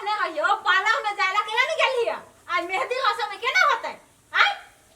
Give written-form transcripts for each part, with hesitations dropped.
ने हयो पालव में जाला के नहीं गेलिया आज मेहंदी रसम में केना होतै आई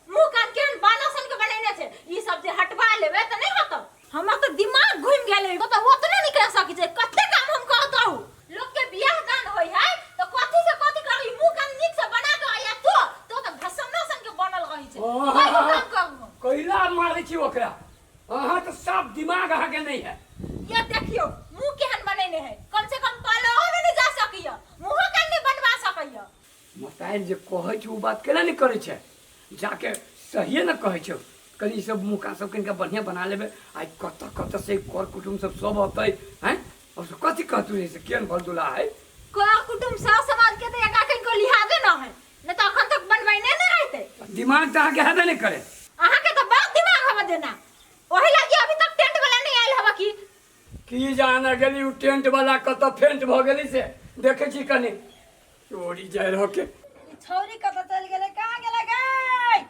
मुंह कान केन बानसन के बनैने छै ई सब जे हटवा लेबे त नहीं होतौ हमर तो दिमाग घुम गेलै तो ओतने नहीं कह सकै छै कते काम हम कहतौ लोग के बियाह दान होय है तो कथि से कथि करी मुंह कान नीक से बना के आया तो भसमनसन के बनल रही छै कोई काम करू कइला मारै छी ओकरा अहाँ तो सब दिमाग अहाँ के नहीं है ये देखियो मुंह केहन बनैने है कम से कम पालव में नहीं जा सकियो मुंह कान नहीं बनवा सकियो मताइल जे कहै छै उ बात केना नहीं करै छै जाके सहिए न कहै छै कनी सब मुका सब कनिका बढ़िया बना लेबे आई कत से कर कुटुम सब अतै हैं और कथि कहतु से केन भल दुला है कर कुटुम सब समाज के त एका कन को लिहाजे न है न त अखन तक बनबैने नहीं रहते दिमाग त आगे हेबे नहीं करे अहाँ के त बहुत दिमाग हवा देना ओही लागी अभी तक टेंट वाला नहीं आइल हवा की जाना गेली उ टेंट वाला कत फेंट भ गेली से देखे छी कनी चोरी जाय रहो के छौरी कत चल गेले कहां गेले गई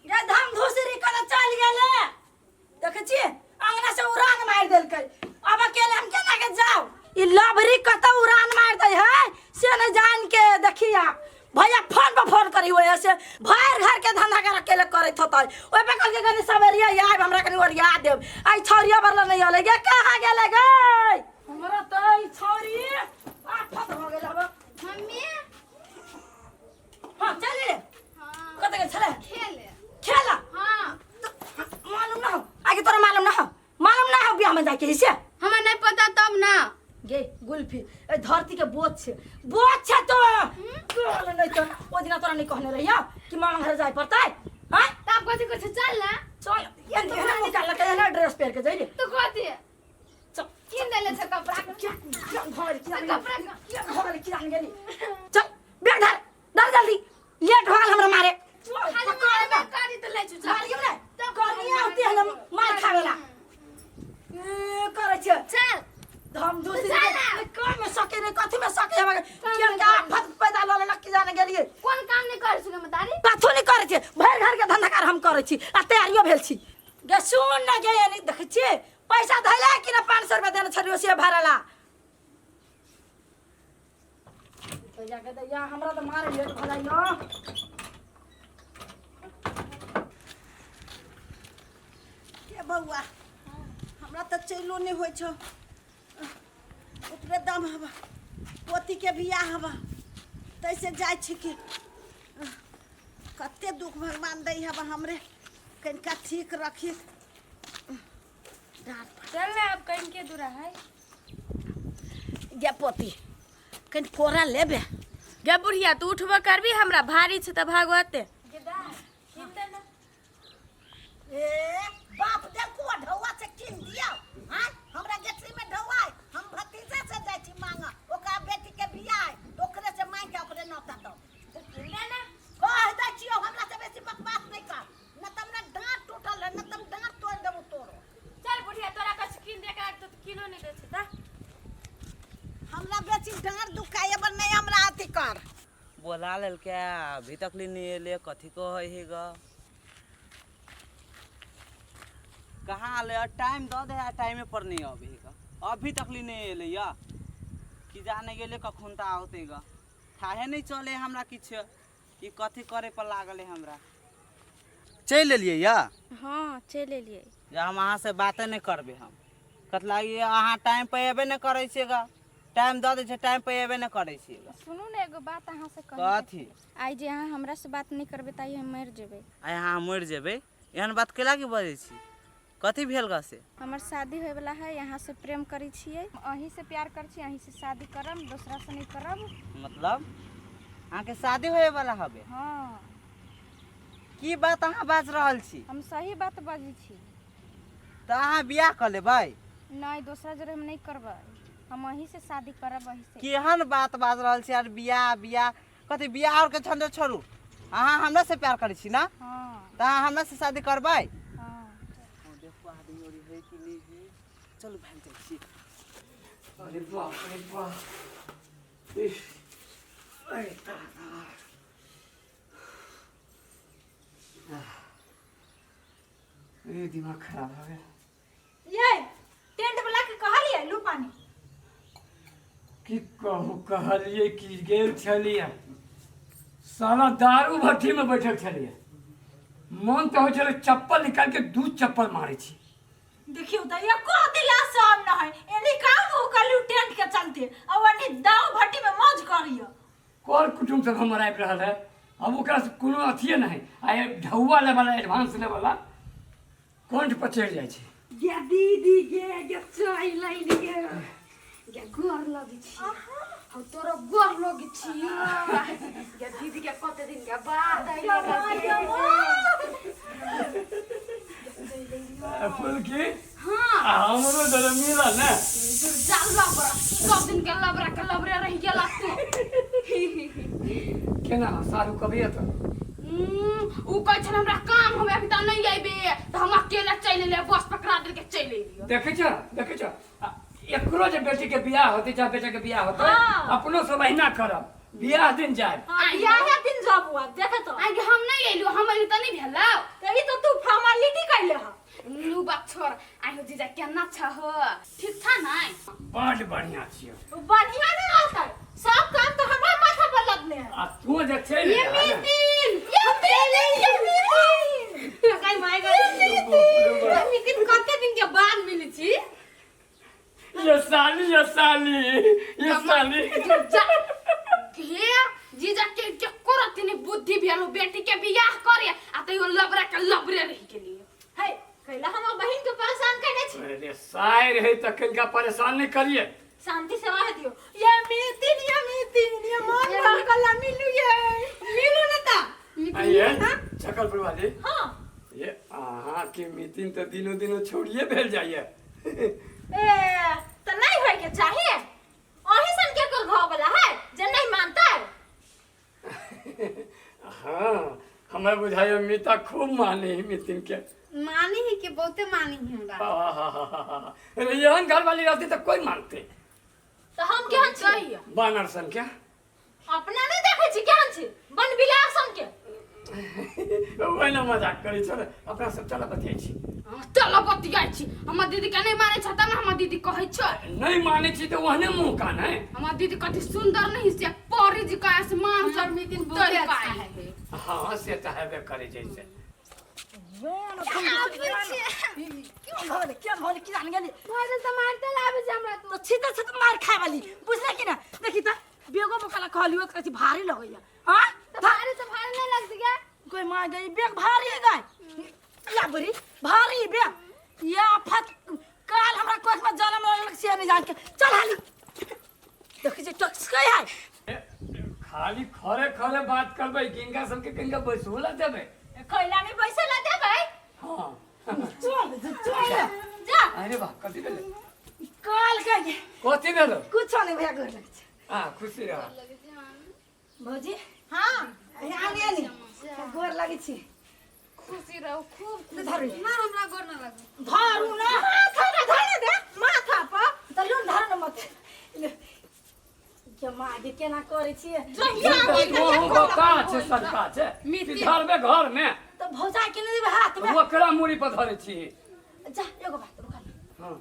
रे धाम धूसरी कत चल गेले देखे छी अंगना से उड़ान मार देलकै अब अकेले हम केना के जाओ ई लबरी कत उड़ान मार दे है से न जान के देखिया भैया फोन पर फोन करी होय से भर घर के धंधा कर अकेले करत होतै ओइ पे कल के गनी सबरिया आइब हमरा कनी ओरिया देब आई छौरिया बरला नहीं होले गे कहां गेले गई हमरा त ई छौरी आफत हो गेल अब मम्मी हां चल ले हां कत के चले खेले खेला हां मालूम ना हो आगे तोरा मालूम ना हो बियाह में जाके इसे हमरा नहीं पता तब ना गे गुल्फी ए धरती के बोझ छे तो कोल नहीं तो ओ दिना तोरा नहीं कहने रहिया कि मामा घर जाय पड़तै हां तब कथि कुछ चल ना चल ये देना मुका लगे ना ड्रेस पहन के जाइले तो कथि चल किन देले छ कपड़ा क्या घर की कपड़ा घर की जान गेली चल बैग धर जल्दी लेट हो गल हमरा मारे खाली मारे में काटी तो ले छु मारियो ना करनी आती है मार खावेला करे छे चल हम दूसरी काम में सके नहीं कथि में सके हम केन का आफत पैदा लले लक्की जाने गेलिए कोन काम नहीं कर सुने मतारी कथु नहीं करे छे भर घर के धंधा कार हम करे छी आ तैयारियो भेल छी गे सुन ना गे नहीं देख छी पैसा धैला कि ना 500 रुपया देने छरियो से भरला तो जाके दे या हमरा तो मार लेट भ जाइयो के बउआ हमरा त चैलो नहीं होय छ उतरे दम हवा पोती के बियाह हवा तैसे जाय छी कि कते दुख भगवान दै हवा हमरे कनिका ठीक रखी चल ना अब कहीं के दूरा है गे पोती कन कोरा लेबे गे बुढ़िया तू उठबो करबी हमरा भारी छ त भागवते ए बाप देखो ढौआ से किन दिया हां हमरा गेटरी में ढौआ हम भतीजा से जाय छी मांगा ओका बेटी के बियाह ओकरे से मांग के ओकरे नौता दो लेना कह दै छियो हमरा से बेसी बकवास नहीं कर न तमरा दांत टूटल है न तम दांत तोड़ देबो तोरो चल बुढ़िया तोरा कछ किन दे के तो किलो नहीं दे छ हमरा बेसी डांट दुखाए पर नहीं हमरा अथी कर बोला लेल क्या अभी तक नहीं एले कथी को है ग कहाँ ले टाइम दो दे टाइम पर नहीं अभी तक नहीं एले या कि जाने गेले कखन त आते ग थाहे नहीं चले हमरा किछ कि कथी करे पर लागल है हमरा चल लिए या हां चल लिए या हम अहाँ से बातें नहीं करबे हम कत लागी अहाँ टाइम पे एबे नहीं करे छे ग टाइम दे दे छे टाइम पे एबे नहीं करे छे ग सुनू ने एगो बात अहाँ से कथी आई जे अहाँ हमरा से बात नहीं करबे ताई हम मर जेबे आई अहाँ मर जेबे एहन बात केला की बजै छी कथी भेल ग से हमर शादी होय वाला है यहाँ से प्रेम करी छियै अहीं से प्यार कर छी अहीं से शादी करब दूसरा से नहीं करब मतलब अहाँ के शादी होए वाला हबे हां की बात अहाँ बाज रहल छी हम सही बात बजै छी त अहाँ बियाह कर लेबै नहीं दूसरा जरे हम नहीं करबै हम अहीं से शादी करब अहीं से केहन बात बाज रहल छी यार बियाह कथी बियाह और के झंडा छोड़ू अहाँ हमरा से प्यार करै छी ना हां त अहाँ हमरा से शादी करबै चलो भाग जाए छी अरे बाप इस अरे दिमाग खराब हो गया ये टेंट वाला के कहलिए लू पानी कि कहू कहलिए कि गेल छलिए साला दारू भट्ठी में बैठल छलिए मन तो हो चले चप्पल निकाल के 2 चप्पल मारे छी। देखियो त एको दिला सब न है एनी काम हो कलू टेंट के चलते अब एनी दाव भट्टी में मौज करियो। कर कुटुम सब हमर आबि रहल है अब ओकरा से कोनो अथिए नहीं आ ढौआ ले वाला एडवांस ले वाला कंठ पर चढ़ जाइ छै। गे दीदी गे चाय लाइन गे गोर लगी छी हम तोरो गोर लगी छी गे दीदी के कते दिन के बाद फूल की हां हमरो जरा मिला ना चल लबरा सब दिन के लबरे रह गेला तू केना सारू कभी त ऊ कहै छै हमरा काम हमे अभी त नहीं आइबे त हम अकेले चले ले बस पकड़ा दे के चले लियो। देखे छ एकरो जे बेटी के बियाह होते चाहे बेटा के बियाह होते अपनो सब अहिना करब बियाह दिन जाए बियाह दिन जब हुआ देखे तो आगे हम नहीं आइलु हमर त नहीं भेलौ त ई तो तू फॉर्मेलिटी कैले ह लू बात छोड़ आइहो जीजा केना छ हो ठीक छ नै बड़ बढ़िया छियो बढ़िया नहीं रहता सब काम तो हमारे माथा पर लगने है। आ तू जे छै ने कहीं माय गई मीटिंग कते दिन के बाद मिली छी ये साली हे जीजा के करत नहीं बुद्धि भेलो बेटी के बियाह करे आ त यो लबरा के लबरे रह गेली है कैला हम बहन के परेशान करने छी। अरे शायर है त कनका परेशान नहीं करिए शांति से रह दियो ये मीटिंग ये मन रहला मिलू न ता आइए चकल परवाली हां ये आहा की मीटिंग तो दिनों छोड़िए भेल जाइए ए त नहीं होय के चाहिए ओही सन के घर वाला है जे नहीं मानता है। हाँ हमें बुझाइए मीता खूब माने ही मीटिंग के मानी ही के बहुते मानी ही हमरा अरे यहन घर वाली रहती तो कोई मानते तो हम केहन छी बानर सन क्या अपना नहीं देखे छी केहन छी बन बिलासन के वही ना मजाक करी छ अपना सब चला बतियाई छी चल बतियाई छी हमर दीदी के नहीं माने छ त ना हमर दीदी कहै छ नहीं माने छी तो वहने मुंह कान है हमर दीदी कति सुंदर नहीं से परी जी का से मान सब मीटिंग बहुत अच्छा है हाँ से तो है करे जैसे क्या भले की जान गेली भले त मारते लाबे छ हमरा तो छिते छिते मार खाए वाली बुझले कि ना देखि त बेगो मुकाला कहलियो कति भारी लगैया हां भारी तो भारी नहीं लगती क्या कोई मार गई बेग भारी है गई लाबरी भारी बेग या फट काल हमरा कोस में जन्म लगल से नहीं जान के चल हाली देखि जे टक्स गई है खाली खरे खरे बात करबे किनका सबके किनका वसूल देबे खैला नहीं पैसा ला देबै हां चल जा अरे वाह कथी भेले काल का कथी भेलो कुछ नहीं भैया कर लगे हां खुशी रह भौजी हां यहाँ नहीं गोर लगे छी खुशी रहो खूब धरू ना हमरा गोर ना लागो धरू ना धरे दे माथा पर त लोन धरू ना मत के मागे केना करे छी वो बता छे सरका छे घर में तो भौजा के नहीं देबे हाथ में ओकरा मुड़ी पर धरे छी जा एगो बात रुका हां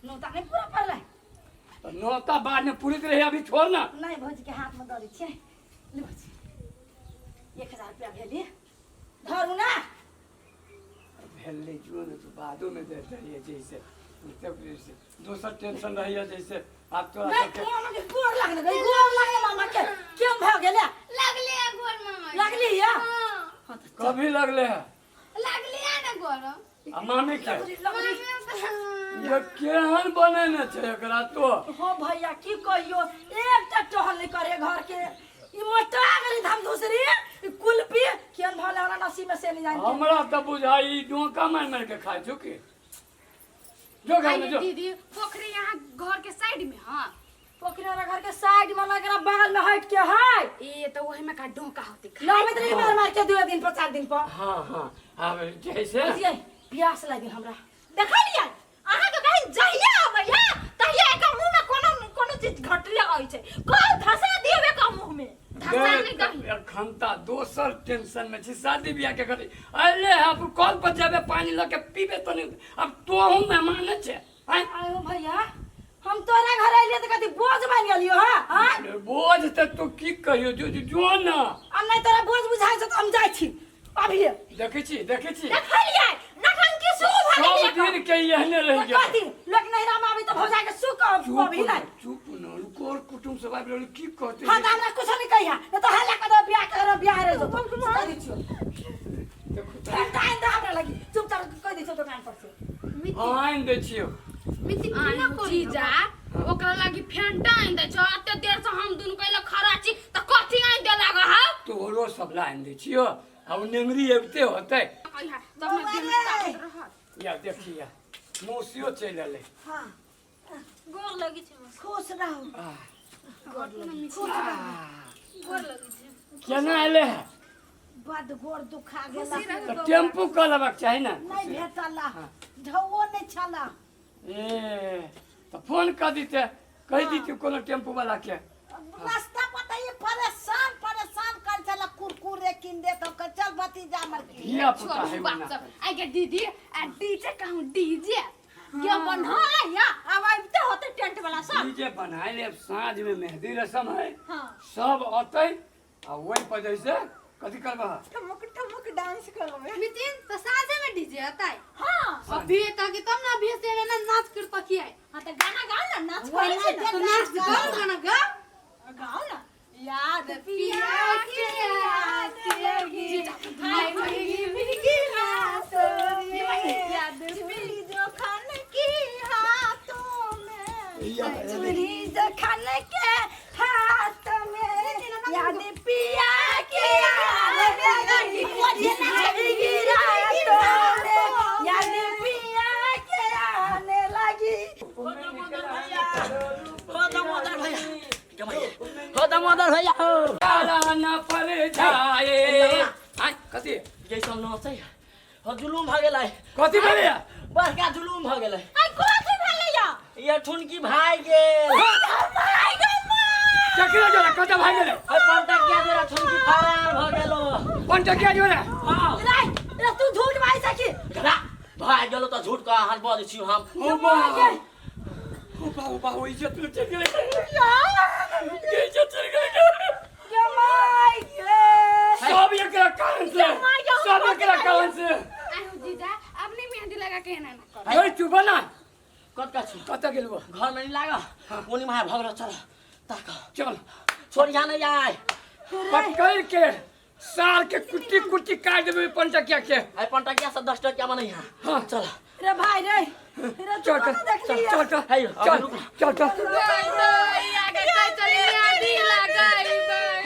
नोता नहीं पूरा पड़ले नौता बाद में पूरी रही अभी छोड़ ना नहीं भौजी के हाथ में दरी छी ले भौजी 1000 रुपया भेली धरू ना भेले जो न तो बादो में दे रही जैसे तब दूसरा टेंशन रही है जैसे आप तो नहीं मामा के गोर लगले मामा के क्यों भ गेले लगले गोर मामा लगली या हां कभी लगले है लगले ना गोर आ मामी के लगली ये केहन बने न छे एकरा तो हो भैया की कहियो एकटा टहल नहीं करे घर के ई मोटा गरी धाम दूसरी कुलपी केन भले हमरा नसीब में से नहीं जान हमरा तो बुझाई डोका मार मार के खाए चुकी जो घर में जो दीदी पोखरी यहाँ घर के साइड में हां पोखरी वाला घर के साइड में लगरा बगल में हट के है ए तो वही में का डोका होते लावे तो नहीं मार के 2 दिन 4 दिन पर हां हां अब जैसे प्यास लगे हमरा देखा लिया अहाँ के कहीं जहिया आबैया तहिया एक मुंह में कोनो चीज घटले आइ छै कल धसा दियबे का मुंह में धसा नहीं कही खंता दोसर टेंशन में छी शादी ब्याह के करी अरे अब कॉल पर जाबे पानी लेके पीबे तो नहीं अब तो हम मेहमान छे आयो भैया हम तोरा घर आइले त कथि बोझ बन गेलियो हां अरे बोझ त तू की कहियो जो ना अब नहीं तोरा बोझ बुझाइ छ त हम जाइ छी अभी देखै छी देखलिए नठंकी शुरू भऽ सब गेलै दिन के यहने रह गेल कथि लोक नहीं राम आबी त भौजा के सुख अभी नहीं चुप न रुकोर कुटुम सब आबि रहल की कहते हां त हमरा कुछ नहीं कहिया न त हल्ला कर बियाह रे जो कहि दियो देखो टाइम द हमरा लागि चुपचाप कहि दियो दुकान पर से आइन दे छियो मिति किन जीजा ओकरा लागि फेंटा आइन दै छ अते देर से हम दुनु कइला खरा छी त कथि आइन दे लाग हा तोरो सब ला आइन दे छियो अब नेंगरी एबते होतै कहिया तब में दिन में ताकत रहत या देखिया मौसियो चलि एलै हां गोर लगी छै खुश रहो गोर लगी छै केना एलै बड गोर दुखा गेला त टेम्पू क लेबाक चाही ना नहीं भेटला ढौओ नहीं छला ए त फोन क दिते कहि दिते कोनो टेम्पू वाला के रास्ता बताइए परेशान कर चला कुरकुरे किन दे तो कर चल भतीजा मर के हिया पुता है छोड़ू बना बात सब आई के दीदी आ डीजे कहूं डीजे के बनला या अब आबते होते टेंट वाला सब डीजे बनाए ले साँझ में मेहंदी रसम है हां सब अतै आ वही पर जैसे कथी करबा ठमक डांस करबे मितिन तो साजे में डीजे आता है हां अभी तक तब ना अभी से ना नाच कर पकी है हां त गाना गाओ ना नाच करे छै तो नाच गाओ गाना गा गाओ ना याद पिया के आके भाई मेरी मिलकी हाथों में याद मिली जो खान की हाथों में चुरी जखन के हाथ में याद पिया के याद पिया के आने लगी हो दामोदर भैया हो काला न पर जाए आइ कथी ये सब न छै हो जुलुम भ गेलै कथी भेलै बड़का जुलुम भ गेलै आई कथि भेलै या ये ठुनकी भाई गेल केकरा जोरा कतऽ भाग गेलै है पंटकिया जोरा ठुनकी फरार भ गेलो पंटकिया जोरा हां रे तू झूठ बाई सकी गधा भाग गेलो त झूठ का हाल बज छी हम ओ बा इज्जत लुट गेलै ये इज्जत चल गेलै जमाई के सब एकरा कारण से सब एकरा कारण से आयो जीजा अपनी मेहंदी लगा के ना कर ओए चुप ना कत का छी कतऽ गेलबो घर में नहीं लागा ओनी माय भगरो चल ताक चल छोड़िया नहीं आय पकड़ के सार के कुट्टी कुट्टी काट देबे पंटकिया के है पंटकिया से 10 टकिया में नहीं है हां चल रे भाई रे रे चल तू देख लिया चल है चल चल आगे चल चली मेहंदी लगाई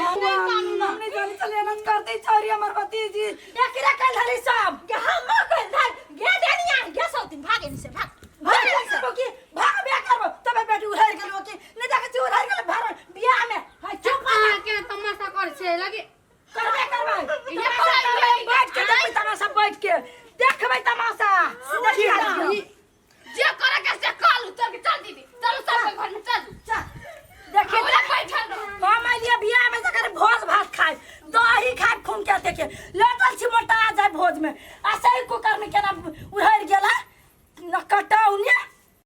हमने जानी चले ना करते छोरी हमर भतीजी एकरा कल हरी सब के हम कह भाग गे देनिया गे सौतिन भागे से भाग भाग बे करबो तबे बेटी उधार गेलो कि ने देख छी उधार गेलो भर बियाह में हाय चुप के तमाशा कर छे लगे करबे ये बैठ के देखबै तमाशा बैठ के देखबै तमाशा जे करे के से कल चल दीदी चल सब घर में चल चल